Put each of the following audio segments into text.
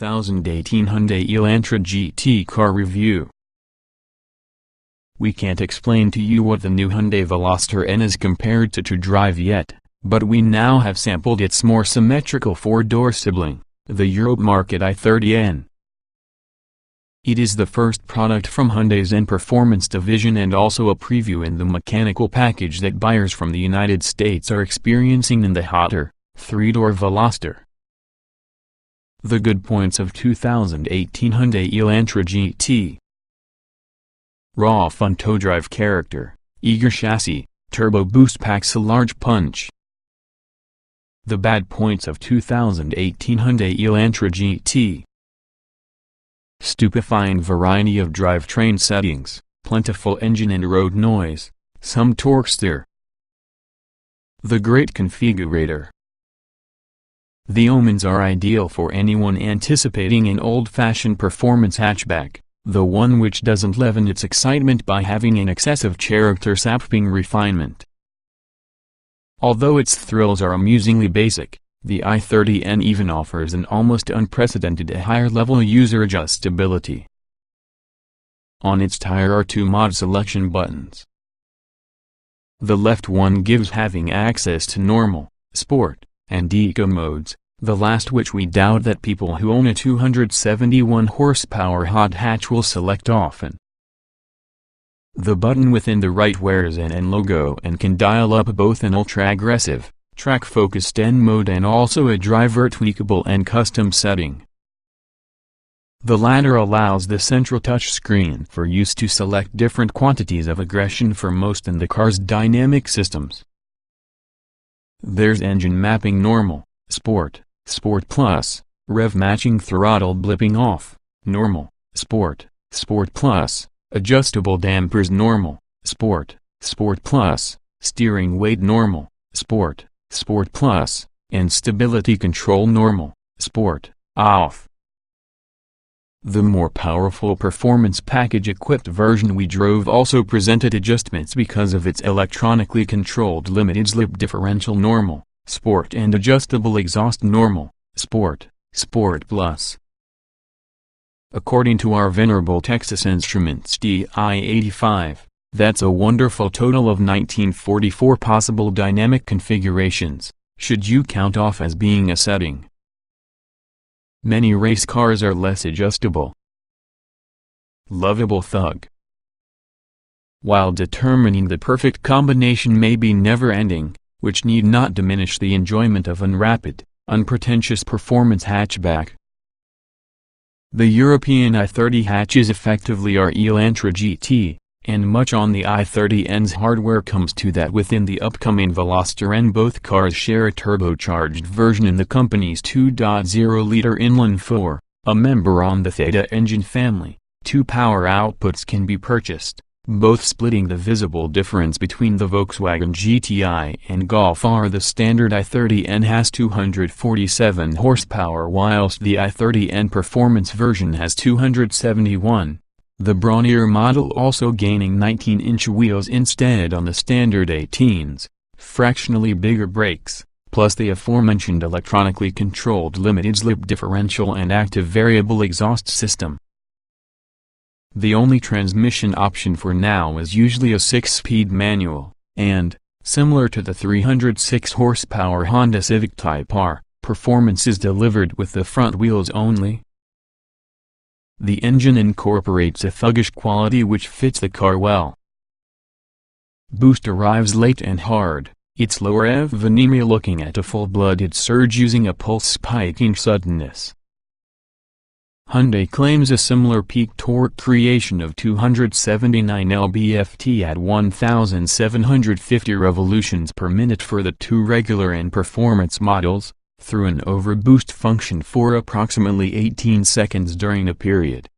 2018 Hyundai Elantra GT car review. We can't explain to you what the new Hyundai Veloster N is compared to drive yet, but we now have sampled its more symmetrical four-door sibling, the Europe market i30N. It is the first product from Hyundai's N Performance division and also a preview in the mechanical package that buyers from the United States are experiencing in the hotter, three-door Veloster. The good points of 2018 Hyundai Elantra GT: raw fun tow drive character, eager chassis, turbo boost packs a large punch. The bad points of 2018 Hyundai Elantra GT: stupefying variety of drivetrain settings, plentiful engine and road noise, some torque steer. The great configurator. The omens are ideal for anyone anticipating an old-fashioned performance hatchback, the one which doesn't leaven its excitement by having an excessive character-sapping refinement. Although its thrills are amusingly basic, the i30N even offers an almost unprecedented higher-level user adjustability. On its tire are two mod selection buttons. The left one gives having access to normal, sport, and eco modes, the last which we doubt that people who own a 271 horsepower hot hatch will select often. The button within the right wears an N logo and can dial up both an ultra-aggressive, track-focused N mode and also a driver-tweakable and custom setting. The latter allows the central touchscreen for use to select different quantities of aggression for most in the car's dynamic systems. There's engine mapping normal, sport, sport plus, rev matching throttle blipping off, normal, sport, sport plus, adjustable dampers normal, sport, sport plus, steering weight normal, sport, sport plus, and stability control normal, sport, off. The more powerful performance package-equipped version we drove also presented adjustments because of its electronically controlled limited-slip differential normal, sport and adjustable exhaust normal, sport, sport plus. According to our venerable Texas Instruments DI-85, that's a wonderful total of 1944 possible dynamic configurations, should you count off as being a setting. Many race cars are less adjustable. Lovable thug. While determining the perfect combination may be never-ending, which need not diminish the enjoyment of an rapid, unpretentious performance hatchback. The European i30 hatch is effectively our Elantra GT, and much on the i30N's hardware comes to that within the upcoming Veloster N. Both cars share a turbocharged version in the company's 2.0-liter inline 4, a member on the Theta engine family. Two power outputs can be purchased, both splitting the visible difference between the Volkswagen GTI and Golf R. The standard i30N has 247 horsepower whilst the i30N Performance version has 271. The brawnier model also gaining 19-inch wheels instead on the standard 18s, fractionally bigger brakes, plus the aforementioned electronically controlled limited-slip differential and active variable exhaust system. The only transmission option for now is usually a 6-speed manual, and, similar to the 306 horsepower Honda Civic Type R, performance is delivered with the front wheels only. The engine incorporates a thuggish quality which fits the car well. Boost arrives late and hard, its low rev veneer looking at a full-blooded surge using a pulse-spiking suddenness. Hyundai claims a similar peak torque creation of 279 lb-ft at 1,750 revolutions per minute for the two regular and performance models, through an overboost function for approximately 18 seconds during a period.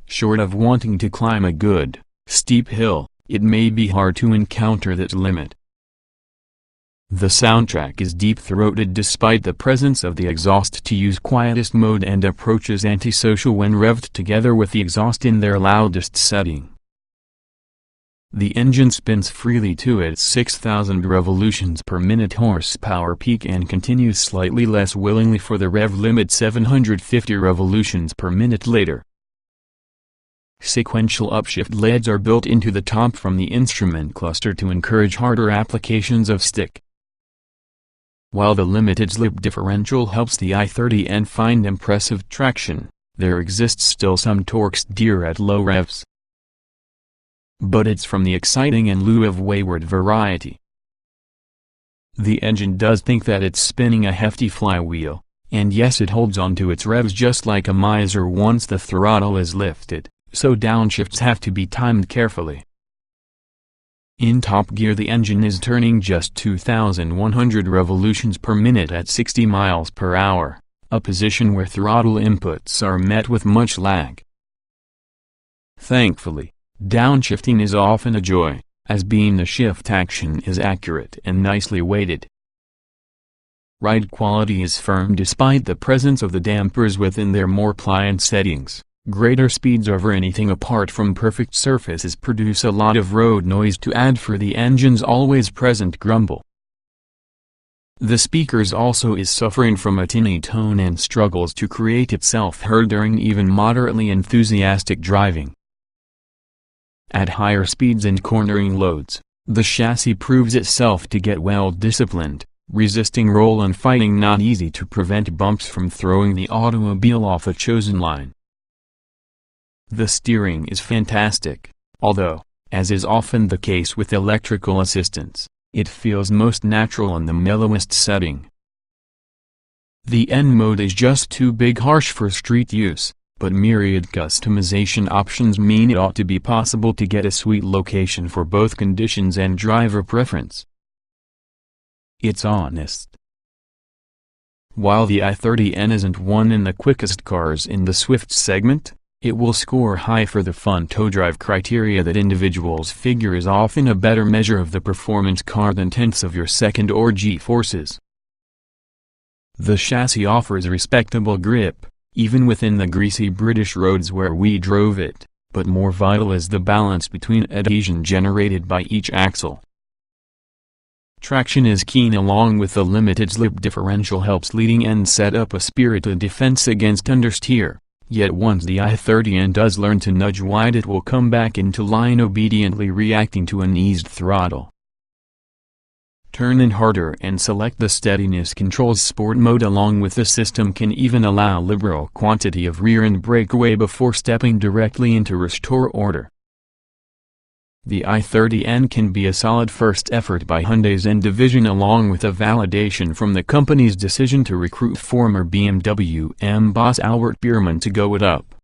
Short of wanting to climb a good, steep hill, it may be hard to encounter that limit. The soundtrack is deep-throated despite the presence of the exhaust to use quietest mode and approaches antisocial when revved together with the exhaust in their loudest setting. The engine spins freely to its 6,000 revolutions per minute horsepower peak and continues slightly less willingly for the rev limit 750 revolutions per minute later. Sequential upshift LEDs are built into the top from the instrument cluster to encourage harder applications of stick. While the limited slip differential helps the i30N find impressive traction, there exists still some torque steer at low revs. But it's from the exciting and lieu of wayward variety. The engine does think that it's spinning a hefty flywheel, and yes, it holds on to its revs just like a miser once the throttle is lifted, so downshifts have to be timed carefully. In top gear the engine is turning just 2,100 revolutions per minute at 60 miles per hour, a position where throttle inputs are met with much lag. Thankfully, downshifting is often a joy, as being the shift action is accurate and nicely weighted. Ride quality is firm despite the presence of the dampers within their more pliant settings. Greater speeds over anything apart from perfect surfaces produce a lot of road noise to add for the engine's always present grumble. The speakers also is suffering from a tinny tone and struggles to create itself heard during even moderately enthusiastic driving. At higher speeds and cornering loads, the chassis proves itself to get well disciplined, resisting roll and fighting not easy to prevent bumps from throwing the automobile off a chosen line. The steering is fantastic, although, as is often the case with electrical assistance, it feels most natural in the mellowest setting. The N mode is just too big harsh for street use, but myriad customization options mean it ought to be possible to get a sweet location for both conditions and driver preference. It's honest. While the i30N isn't one in the quickest cars in the Swift segment, it will score high for the fun tow drive criteria that individuals figure is often a better measure of the performance car than tenths of your second or G-forces. The chassis offers respectable grip, even within the greasy British roads where we drove it, but more vital is the balance between adhesion generated by each axle. Traction is keen along with the limited slip differential helps leading end set up a spirited defense against understeer. Yet once the i30N does learn to nudge wide it will come back into line obediently reacting to an eased throttle. Turn in harder and select the steadiness controls sport mode along with the system can even allow liberal quantity of rear-end breakaway before stepping directly into restore order. The i30N can be a solid first effort by Hyundai's N division along with a validation from the company's decision to recruit former BMW M boss Albert Biermann to go it up.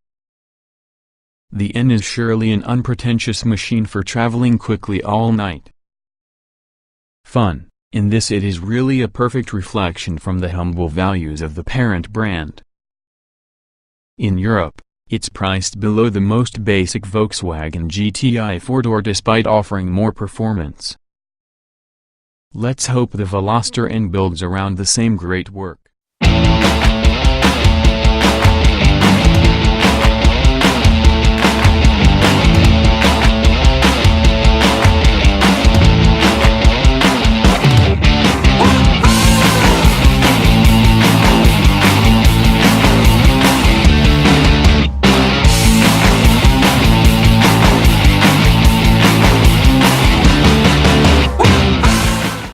The N is surely an unpretentious machine for traveling quickly all night. Fun, in this it is really a perfect reflection from the humble values of the parent brand. In Europe, it's priced below the most basic Volkswagen GTI four-door despite offering more performance. Let's hope the Veloster N builds around the same great work.